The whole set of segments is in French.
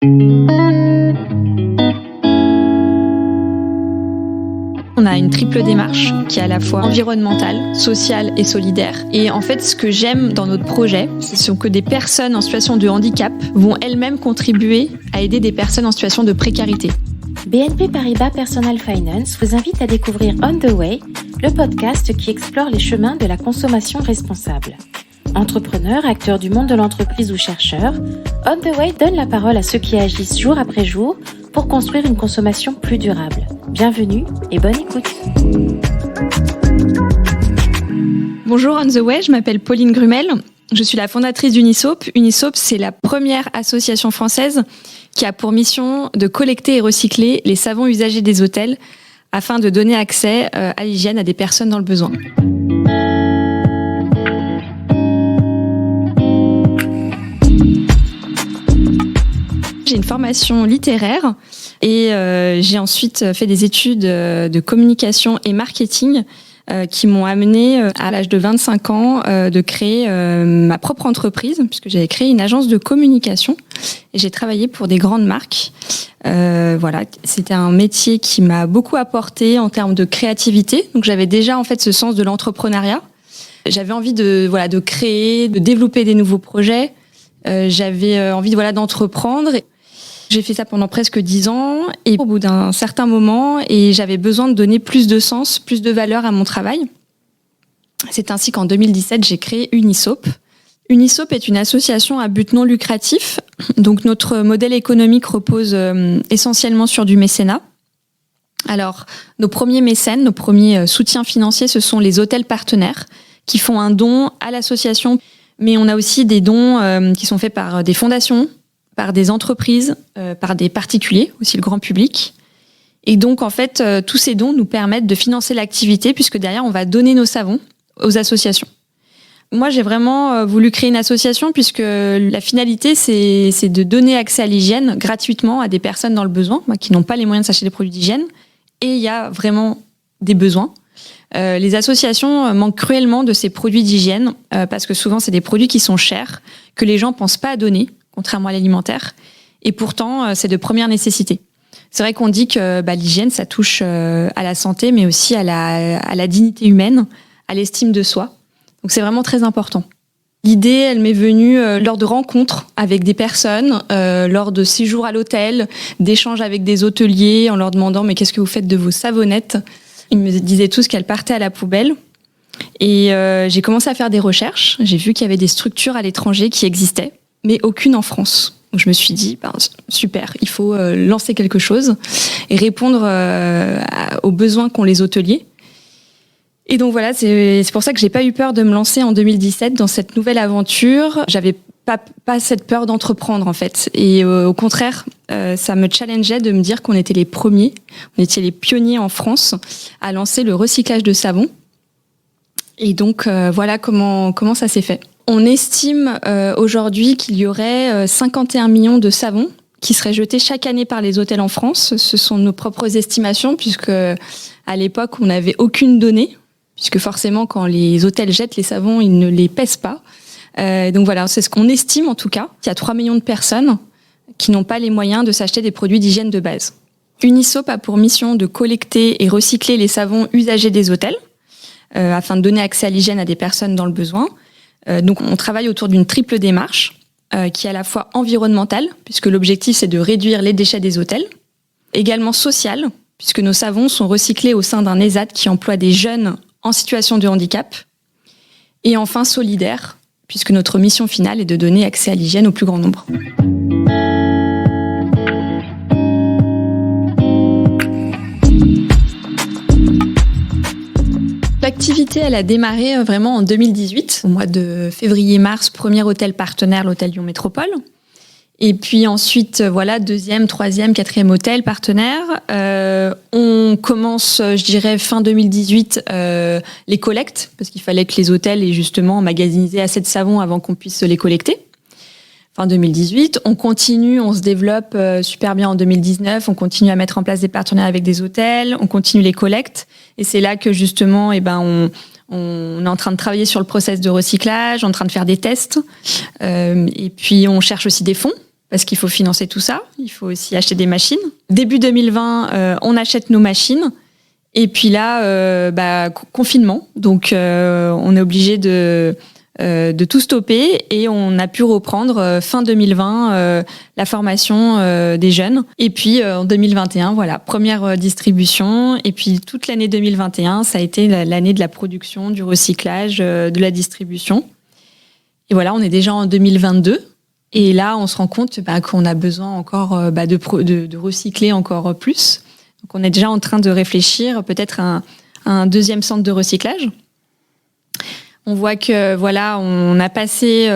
On a une triple démarche qui est à la fois environnementale, sociale et solidaire. Et en fait, ce que j'aime dans notre projet, c'est que des personnes en situation de handicap vont elles-mêmes contribuer à aider des personnes en situation de précarité. BNP Paribas Personal Finance vous invite à découvrir On the Way, le podcast qui explore les chemins de la consommation responsable. Entrepreneurs, acteurs du monde de l'entreprise ou chercheurs, On the Way donne la parole à ceux qui agissent jour après jour pour construire une consommation plus durable. Bienvenue et bonne écoute. Bonjour On the Way, je m'appelle Pauline Grumel. Je suis la fondatrice d'Unisop. Unisop, c'est la première association française qui a pour mission de collecter et recycler les savons usagés des hôtels afin de donner accès à l'hygiène à des personnes dans le besoin. J'ai une formation littéraire et j'ai ensuite fait des études de communication et marketing qui m'ont amené à l'âge de 25 ans de créer ma propre entreprise, puisque j'avais créé une agence de communication et j'ai travaillé pour des grandes marques. Voilà, c'était un métier qui m'a beaucoup apporté en termes de créativité. Donc j'avais déjà en fait ce sens de l'entrepreneuriat. J'avais envie de créer, de développer des nouveaux projets. J'avais envie d'entreprendre. J'ai fait ça pendant presque 10 ans et au bout d'un certain moment, j'avais besoin de donner plus de sens, plus de valeur à mon travail. C'est ainsi qu'en 2017, j'ai créé Unisop. Unisop est une association à but non lucratif. Donc notre modèle économique repose essentiellement sur du mécénat. Alors, nos premiers mécènes, nos premiers soutiens financiers, ce sont les hôtels partenaires qui font un don à l'association. Mais on a aussi des dons qui sont faits par des fondations, par des entreprises, par des particuliers, aussi le grand public. Et donc, en fait, tous ces dons nous permettent de financer l'activité puisque derrière, on va donner nos savons aux associations. Moi, j'ai vraiment voulu créer une association puisque la finalité, c'est de donner accès à l'hygiène gratuitement à des personnes dans le besoin, qui n'ont pas les moyens de s'acheter des produits d'hygiène. Et il y a vraiment des besoins. Les associations manquent cruellement de ces produits d'hygiène parce que souvent, c'est des produits qui sont chers, que les gens pensent pas à donner, contrairement à l'alimentaire. Et pourtant, c'est de première nécessité. C'est vrai qu'on dit que l'hygiène, ça touche à la santé, mais aussi à la dignité humaine, à l'estime de soi. Donc c'est vraiment très important. L'idée, elle m'est venue lors de rencontres avec des personnes, lors de séjours à l'hôtel, d'échanges avec des hôteliers, en leur demandant « mais qu'est-ce que vous faites de vos savonnettes ?» Ils me disaient tous qu'elles partaient à la poubelle. Et j'ai commencé à faire des recherches. J'ai vu qu'il y avait des structures à l'étranger qui existaient, mais aucune en France. Donc je me suis dit, super, il faut lancer quelque chose et répondre aux besoins qu'ont les hôteliers. Et donc voilà, c'est pour ça que j'ai pas eu peur de me lancer en 2017 dans cette nouvelle aventure. J'avais pas cette peur d'entreprendre en fait. Et au contraire, ça me challengeait de me dire qu'on était les premiers, on était les pionniers en France à lancer le recyclage de savon. Et donc voilà comment ça s'est fait. On estime aujourd'hui qu'il y aurait 51 millions de savons qui seraient jetés chaque année par les hôtels en France. Ce sont nos propres estimations puisque à l'époque, on n'avait aucune donnée. Puisque forcément, quand les hôtels jettent les savons, ils ne les pèsent pas. Donc voilà, c'est ce qu'on estime en tout cas. Il y a 3 millions de personnes qui n'ont pas les moyens de s'acheter des produits d'hygiène de base. Unisop a pour mission de collecter et recycler les savons usagés des hôtels afin de donner accès à l'hygiène à des personnes dans le besoin. Donc on travaille autour d'une triple démarche qui est à la fois environnementale, puisque l'objectif c'est de réduire les déchets des hôtels, également sociale, puisque nos savons sont recyclés au sein d'un ESAT qui emploie des jeunes en situation de handicap, et enfin solidaire, puisque notre mission finale est de donner accès à l'hygiène au plus grand nombre. L'activité, elle a démarré vraiment en 2018, au mois de février-mars, premier hôtel partenaire, l'hôtel Lyon Métropole. Et puis ensuite, deuxième, troisième, quatrième hôtel partenaire. On commence, je dirais, fin 2018, les collectes, parce qu'il fallait que les hôtels aient justement emmagasiné assez de savon avant qu'on puisse les collecter. Fin 2018, on continue, on se développe super bien en 2019, on continue à mettre en place des partenaires avec des hôtels, on continue les collectes. Et c'est là que justement, on est en train de travailler sur le process de recyclage, en train de faire des tests. Et puis, on cherche aussi des fonds. parce qu'il faut financer tout ça. Il faut aussi acheter des machines. Début 2020, on achète nos machines. Et puis là, confinement. Donc, on est obligé de tout stopper et on a pu reprendre fin 2020 la formation des jeunes. Et puis en 2021, voilà, première distribution. Et puis toute l'année 2021, ça a été l'année de la production, du recyclage, de la distribution. Et voilà, on est déjà en 2022. Et là, on se rend compte qu'on a besoin encore de recycler encore plus. Donc on est déjà en train de réfléchir peut-être à un deuxième centre de recyclage. On voit que voilà, on a passé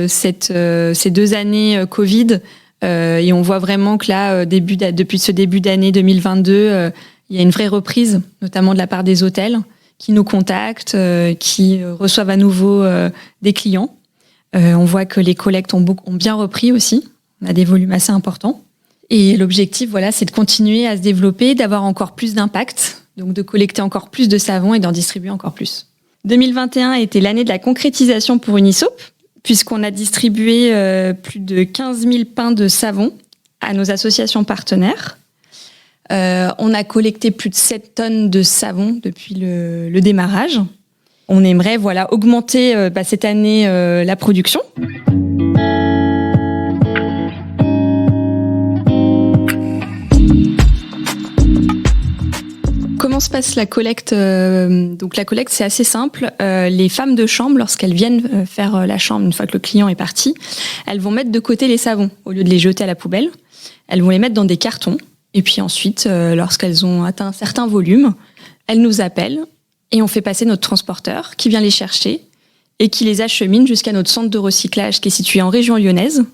ces 2 années Covid et on voit vraiment que là, depuis ce début d'année 2022, il y a une vraie reprise, notamment de la part des hôtels qui nous contactent, qui reçoivent à nouveau des clients. On voit que les collectes ont bien repris aussi. On a des volumes assez importants. Et l'objectif, voilà, c'est de continuer à se développer, d'avoir encore plus d'impact, donc de collecter encore plus de savon et d'en distribuer encore plus. 2021 a été l'année de la concrétisation pour Unisop, puisqu'on a distribué plus de 15 000 pains de savon à nos associations partenaires. On a collecté plus de 7 tonnes de savon depuis le démarrage. On aimerait augmenter cette année la production. Comment se passe la collecte ? Donc la collecte, c'est assez simple. Les femmes de chambre, lorsqu'elles viennent faire la chambre, une fois que le client est parti, elles vont mettre de côté les savons. Au lieu de les jeter à la poubelle, elles vont les mettre dans des cartons. Et puis ensuite, lorsqu'elles ont atteint un certain volume, elles nous appellent et on fait passer notre transporteur qui vient les chercher et qui les achemine jusqu'à notre centre de recyclage qui est situé en région lyonnaise,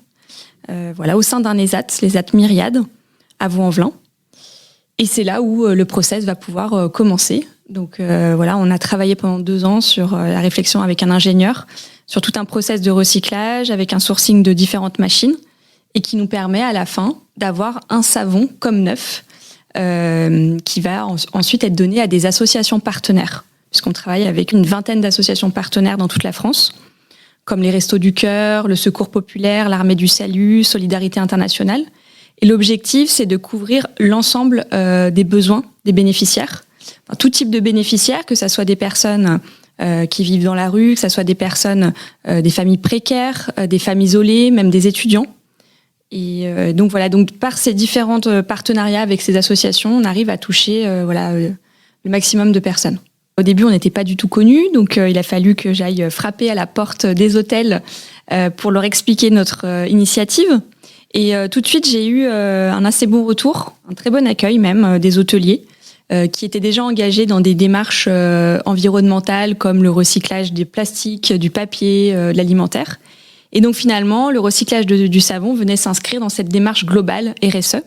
au sein d'un ESAT, l'ESAT Myriade, à Vaux-en-Velin. Et c'est là où le process va pouvoir commencer. Donc on a travaillé pendant 2 ans sur la réflexion avec un ingénieur, sur tout un process de recyclage, avec un sourcing de différentes machines, et qui nous permet à la fin d'avoir un savon comme neuf, qui va ensuite être donné à des associations partenaires, puisqu'on travaille avec une 20aine d'associations partenaires dans toute la France, comme les Restos du Cœur, le Secours Populaire, l'Armée du Salut, Solidarité Internationale. Et l'objectif, c'est de couvrir l'ensemble des besoins des bénéficiaires, enfin, tout type de bénéficiaires, que ce soit des personnes qui vivent dans la rue, que ce soit des personnes, des familles précaires, des familles isolées, même des étudiants. Et donc par ces différents partenariats avec ces associations, on arrive à toucher le maximum de personnes. Au début, on n'était pas du tout connus, donc il a fallu que j'aille frapper à la porte des hôtels pour leur expliquer notre initiative. Et tout de suite, j'ai eu un assez bon retour, un très bon accueil même des hôteliers qui étaient déjà engagés dans des démarches environnementales comme le recyclage des plastiques, du papier, de l'alimentaire. Et donc finalement, le recyclage du savon venait s'inscrire dans cette démarche globale RSE.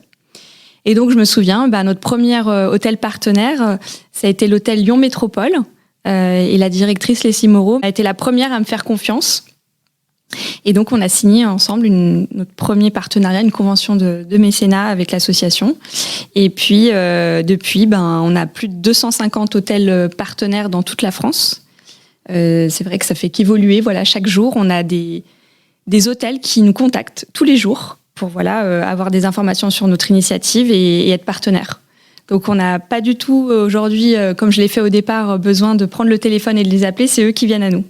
Et donc je me souviens, notre premier hôtel partenaire, ça a été l'hôtel Lyon Métropole. Et la directrice Leslie Moreau a été la première à me faire confiance. Et donc on a signé ensemble notre premier partenariat, une convention de mécénat avec l'association. Et puis depuis, on a plus de 250 hôtels partenaires dans toute la France. C'est vrai que ça fait qu'évoluer. Chaque jour, on a des hôtels qui nous contactent tous les jours pour avoir des informations sur notre initiative et être partenaires. Donc on n'a pas du tout aujourd'hui, comme je l'ai fait au départ, besoin de prendre le téléphone et de les appeler, c'est eux qui viennent à nous.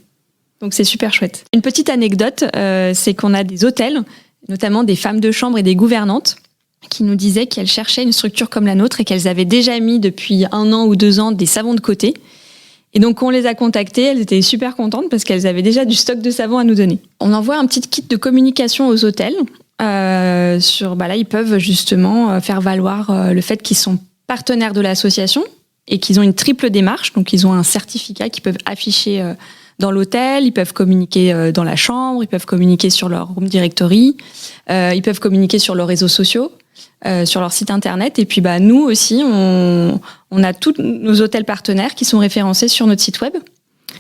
Donc c'est super chouette. Une petite anecdote, c'est qu'on a des hôtels, notamment des femmes de chambre et des gouvernantes, qui nous disaient qu'elles cherchaient une structure comme la nôtre et qu'elles avaient déjà mis depuis 1 an ou 2 ans des savons de côté. Et donc, on les a contactées, elles étaient super contentes parce qu'elles avaient déjà du stock de savon à nous donner. On envoie un petit kit de communication aux hôtels. Là, ils peuvent justement faire valoir le fait qu'ils sont partenaires de l'association et qu'ils ont une triple démarche. Donc, ils ont un certificat qu'ils peuvent afficher dans l'hôtel, ils peuvent communiquer dans la chambre, ils peuvent communiquer sur leur room directory, ils peuvent communiquer sur leurs réseaux sociaux, sur leur site internet. Et puis nous aussi, on a tous nos hôtels partenaires qui sont référencés sur notre site web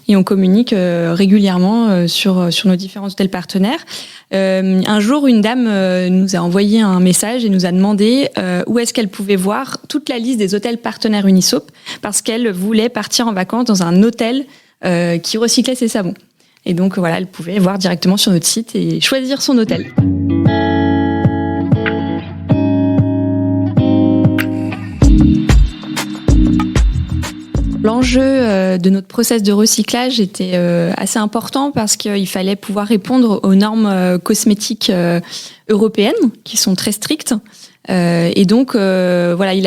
et on communique régulièrement sur nos différents hôtels partenaires. Un jour, une dame nous a envoyé un message et nous a demandé où est-ce qu'elle pouvait voir toute la liste des hôtels partenaires Unisop parce qu'elle voulait partir en vacances dans un hôtel qui recyclait ses savons. Et donc elle pouvait voir directement sur notre site et choisir son hôtel. L'enjeu de notre process de recyclage était assez important parce qu'il fallait pouvoir répondre aux normes cosmétiques européennes qui sont très strictes. Et donc, il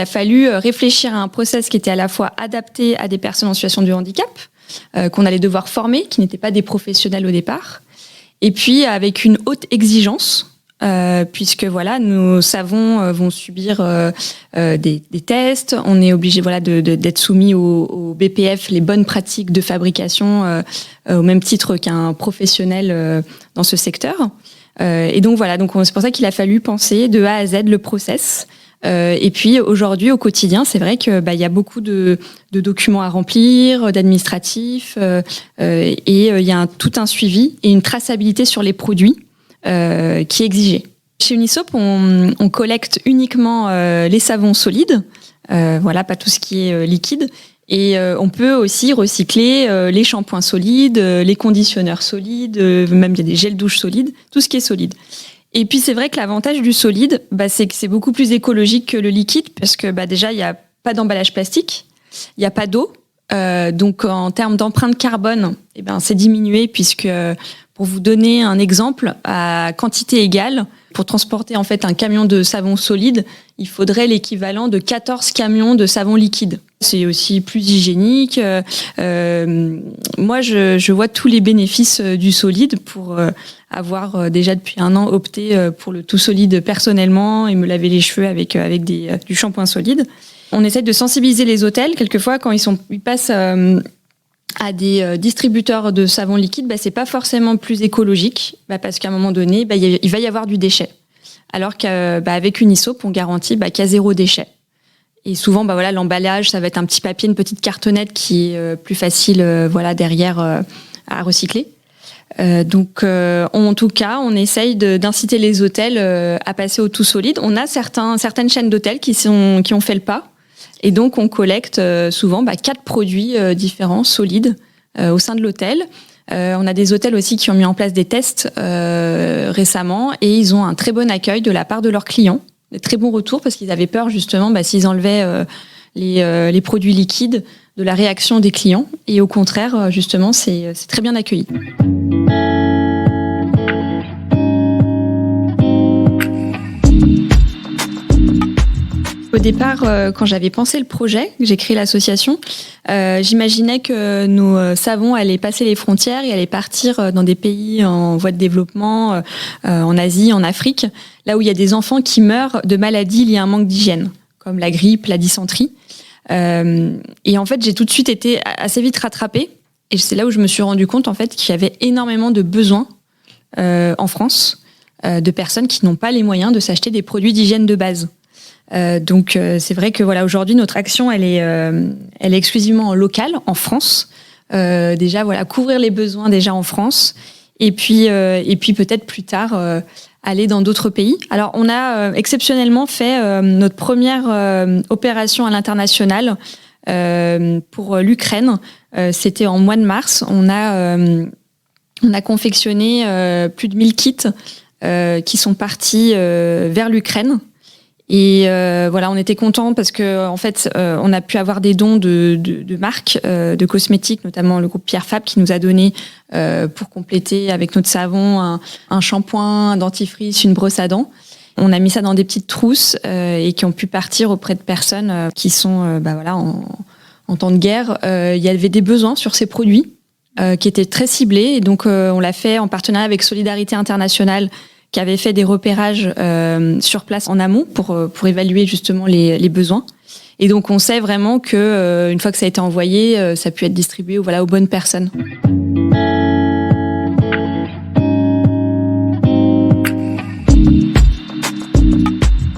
a fallu réfléchir à un process qui était à la fois adapté à des personnes en situation de handicap, qu'on allait devoir former, qui n'étaient pas des professionnels au départ, et puis avec une haute exigence. Puisque nos savons vont subir des tests, on est obligé d'être soumis au BPF, les bonnes pratiques de fabrication, au même titre qu'un professionnel dans ce secteur. Et donc c'est pour ça qu'il a fallu penser de A à Z le process. Et puis aujourd'hui au quotidien, c'est vrai que y a beaucoup de documents à remplir, d'administratifs, et il y a tout un suivi et une traçabilité sur les produits. Qui est exigé. Chez Unisop, on collecte uniquement les savons solides, pas tout ce qui est liquide. Et on peut aussi recycler les shampoings solides, les conditionneurs solides, même il y a des gels douche solides, tout ce qui est solide. Et puis c'est vrai que l'avantage du solide, c'est que c'est beaucoup plus écologique que le liquide, parce que déjà il n'y a pas d'emballage plastique, il n'y a pas d'eau. Donc en termes d'empreinte carbone, c'est diminué, puisque pour vous donner un exemple, à quantité égale, pour transporter en fait un camion de savon solide, il faudrait l'équivalent de 14 camions de savon liquide. C'est aussi plus hygiénique. Moi, je vois tous les bénéfices du solide pour avoir déjà depuis 1 an opté pour le tout solide personnellement et me laver les cheveux avec du shampoing solide. On essaie de sensibiliser les hôtels. Quelquefois, quand ils passent à des distributeurs de savon liquide, c'est pas forcément plus écologique, parce qu'à un moment donné, il va y avoir du déchet. Alors qu'avec Unisop, on garantit qu'il y a 0 déchet. Et souvent, l'emballage, ça va être un petit papier, une petite cartonnette qui est plus facile, derrière à recycler. Donc, en tout cas, on essaye d'inciter les hôtels à passer au tout solide. On a certaines chaînes d'hôtels qui ont fait le pas. Et donc, on collecte souvent 4 produits différents, solides, au sein de l'hôtel. On a des hôtels aussi qui ont mis en place des tests récemment, et ils ont un très bon accueil de la part de leurs clients. Des très bons retours, parce qu'ils avaient peur justement, s'ils enlevaient les produits liquides, de la réaction des clients. Et au contraire, justement, c'est très bien accueilli. Au départ, quand j'avais pensé le projet, j'ai créé l'association, j'imaginais que nos savons allaient passer les frontières et allaient partir dans des pays en voie de développement, en Asie, en Afrique, là où il y a des enfants qui meurent de maladies liées à un manque d'hygiène, comme la grippe, la dysenterie. Et en fait, j'ai tout de suite été assez vite rattrapée. Et c'est là où je me suis rendu compte en fait qu'il y avait énormément de besoins en France, de personnes qui n'ont pas les moyens de s'acheter des produits d'hygiène de base. Donc c'est vrai que aujourd'hui notre action elle est exclusivement locale en France. Déjà couvrir les besoins déjà en France, et puis peut-être plus tard aller dans d'autres pays. Alors on a exceptionnellement fait notre première opération à l'international pour l'Ukraine. C'était en mois de mars. On a confectionné plus de 1000 kits qui sont partis vers l'Ukraine. Et on était contents parce que en fait, on a pu avoir des dons de marques de cosmétiques, notamment le groupe Pierre Fabre qui nous a donné pour compléter avec notre savon un shampoing, un dentifrice, une brosse à dents. On a mis ça dans des petites trousses et qui ont pu partir auprès de personnes qui sont en temps de guerre. Il y avait des besoins sur ces produits qui étaient très ciblés, et donc on l'a fait en partenariat avec Solidarité Internationale, qui avait fait des repérages sur place en amont pour évaluer justement les besoins. Et donc on sait vraiment que une fois que ça a été envoyé, ça a pu être distribué aux bonnes personnes.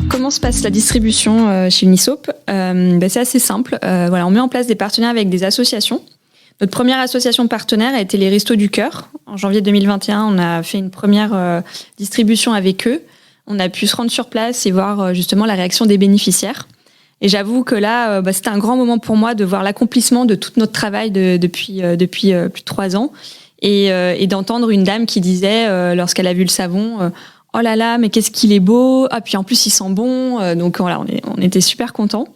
Comment se passe la distribution chez Unisop ? C'est assez simple. On met en place des partenariats avec des associations. Notre première association partenaire a été les Restos du Cœur. En janvier 2021, on a fait une première distribution avec eux. On a pu se rendre sur place et voir justement la réaction des bénéficiaires. Et j'avoue que là, c'était un grand moment pour moi de voir l'accomplissement de tout notre travail depuis plus de 3 ans. Et d'entendre une dame qui disait, lorsqu'elle a vu le savon, oh là là, mais qu'est-ce qu'il est beau. Ah, puis en plus, il sent bon. Donc voilà, on était super contents.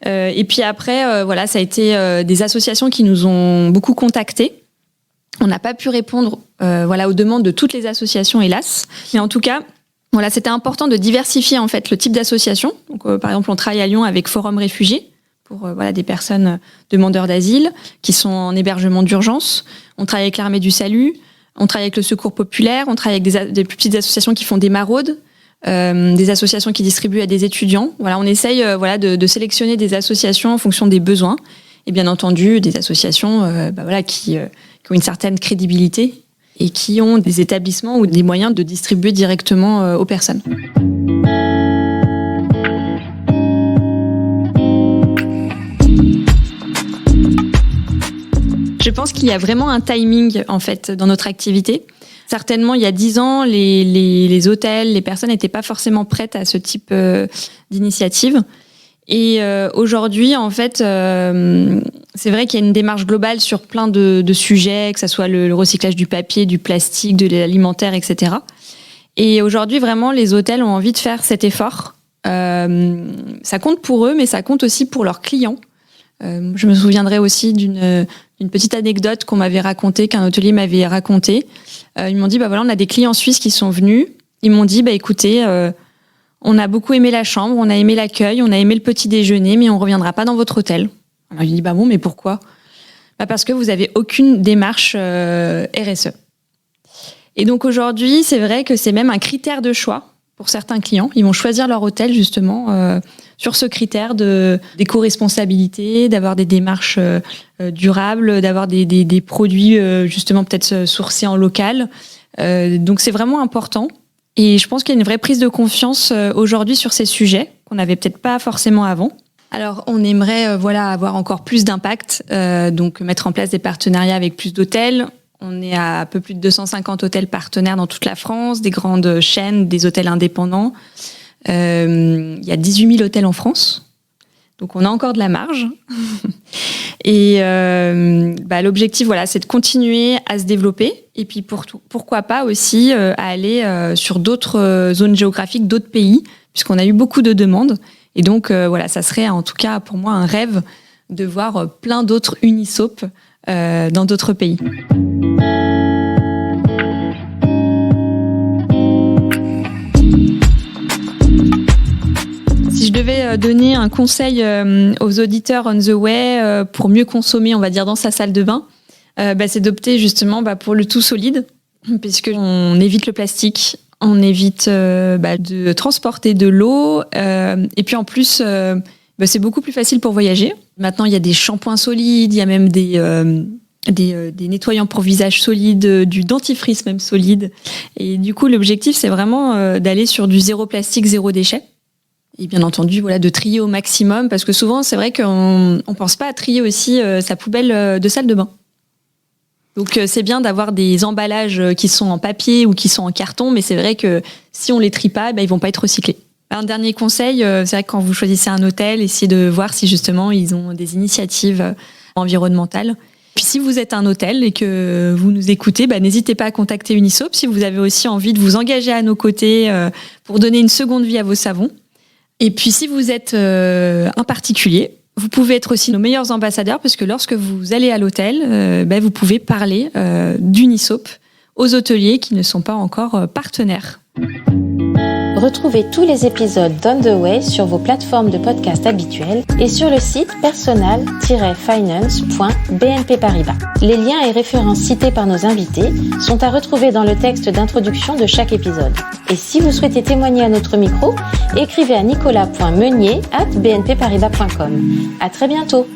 Et puis après, voilà, ça a été des associations qui nous ont beaucoup contactés. On n'a pas pu répondre aux demandes de toutes les associations, hélas. Mais en tout cas, voilà, c'était important de diversifier en fait le type d'association. Donc, par exemple, on travaille à Lyon avec Forum Réfugiés pour des personnes demandeurs d'asile qui sont en hébergement d'urgence. On travaille avec l'Armée du Salut, on travaille avec le Secours Populaire, on travaille avec des plus petites associations qui font des maraudes, des associations qui distribuent à des étudiants. Voilà, on essaye de sélectionner des associations en fonction des besoins. Et bien entendu, des associations qui ont une certaine crédibilité et qui ont des établissements ou des moyens de distribuer directement aux personnes. Je pense qu'il y a vraiment un timing en fait dans notre activité. Certainement, il y a 10 ans, les hôtels, les personnes n'étaient pas forcément prêtes à ce type d'initiative. Et aujourd'hui, en fait, c'est vrai qu'il y a une démarche globale sur plein de sujets, que ce soit le recyclage du papier, du plastique, de l'alimentaire, etc. Et aujourd'hui, vraiment, les hôtels ont envie de faire cet effort. Ça compte pour eux, mais ça compte aussi pour leurs clients. Je me souviendrai aussi d'une petite anecdote qu'on m'avait racontée, qu'un hôtelier m'avait racontée. Ils m'ont dit, on a des clients suisses qui sont venus. Ils m'ont dit, écoutez, on a beaucoup aimé la chambre, on a aimé l'accueil, on a aimé le petit déjeuner, mais on ne reviendra pas dans votre hôtel. Alors je lui dis, mais pourquoi ? Parce que vous n'avez aucune démarche RSE. Et donc aujourd'hui, c'est vrai que c'est même un critère de choix pour certains clients. Ils vont choisir leur hôtel justement sur ce critère d'éco-responsabilité, d'avoir des démarches durables, d'avoir des produits justement peut-être sourcés en local. Donc c'est vraiment important. Et je pense qu'il y a une vraie prise de confiance aujourd'hui sur ces sujets qu'on n'avait peut-être pas forcément avant. Alors, on aimerait avoir encore plus d'impact, donc mettre en place des partenariats avec plus d'hôtels. On est à un peu plus de 250 hôtels partenaires dans toute la France, des grandes chaînes, des hôtels indépendants. Il y a 18 000 hôtels en France, donc on a encore de la marge. Et l'objectif, c'est de continuer à se développer. Et puis pourquoi pas aussi aller sur d'autres zones géographiques, d'autres pays, puisqu'on a eu beaucoup de demandes. Et donc ça serait en tout cas pour moi un rêve de voir plein d'autres Unisop dans d'autres pays. Si je devais donner un conseil aux auditeurs on the way pour mieux consommer, on va dire, dans sa salle de bain, c'est d'opter justement pour le tout solide, puisqu'on évite le plastique, on évite de transporter de l'eau, et puis en plus, c'est beaucoup plus facile pour voyager. Maintenant, il y a des shampoings solides, il y a même des nettoyants pour visage solides, du dentifrice même solide. Et du coup, l'objectif, c'est vraiment d'aller sur du zéro plastique, zéro déchet. Et bien entendu, de trier au maximum, parce que souvent, c'est vrai qu'on ne pense pas à trier aussi sa poubelle de salle de bain. Donc, c'est bien d'avoir des emballages qui sont en papier ou qui sont en carton, mais c'est vrai que si on les trie pas, ils vont pas être recyclés. Un dernier conseil, c'est vrai que quand vous choisissez un hôtel, essayez de voir si justement ils ont des initiatives environnementales. Puis si vous êtes un hôtel et que vous nous écoutez, n'hésitez pas à contacter Unisop si vous avez aussi envie de vous engager à nos côtés pour donner une seconde vie à vos savons. Et puis si vous êtes un particulier, vous pouvez être aussi nos meilleurs ambassadeurs, parce que lorsque vous allez à l'hôtel, vous pouvez parler d'Unisop aux hôteliers qui ne sont pas encore partenaires. Retrouvez tous les épisodes d'On the Way sur vos plateformes de podcast habituelles et sur le site personal-finance.bnp Paribas. Les liens et références cités par nos invités sont à retrouver dans le texte d'introduction de chaque épisode. Et si vous souhaitez témoigner à notre micro, écrivez à nicolas.meunier@bnpparibas.com. À très bientôt.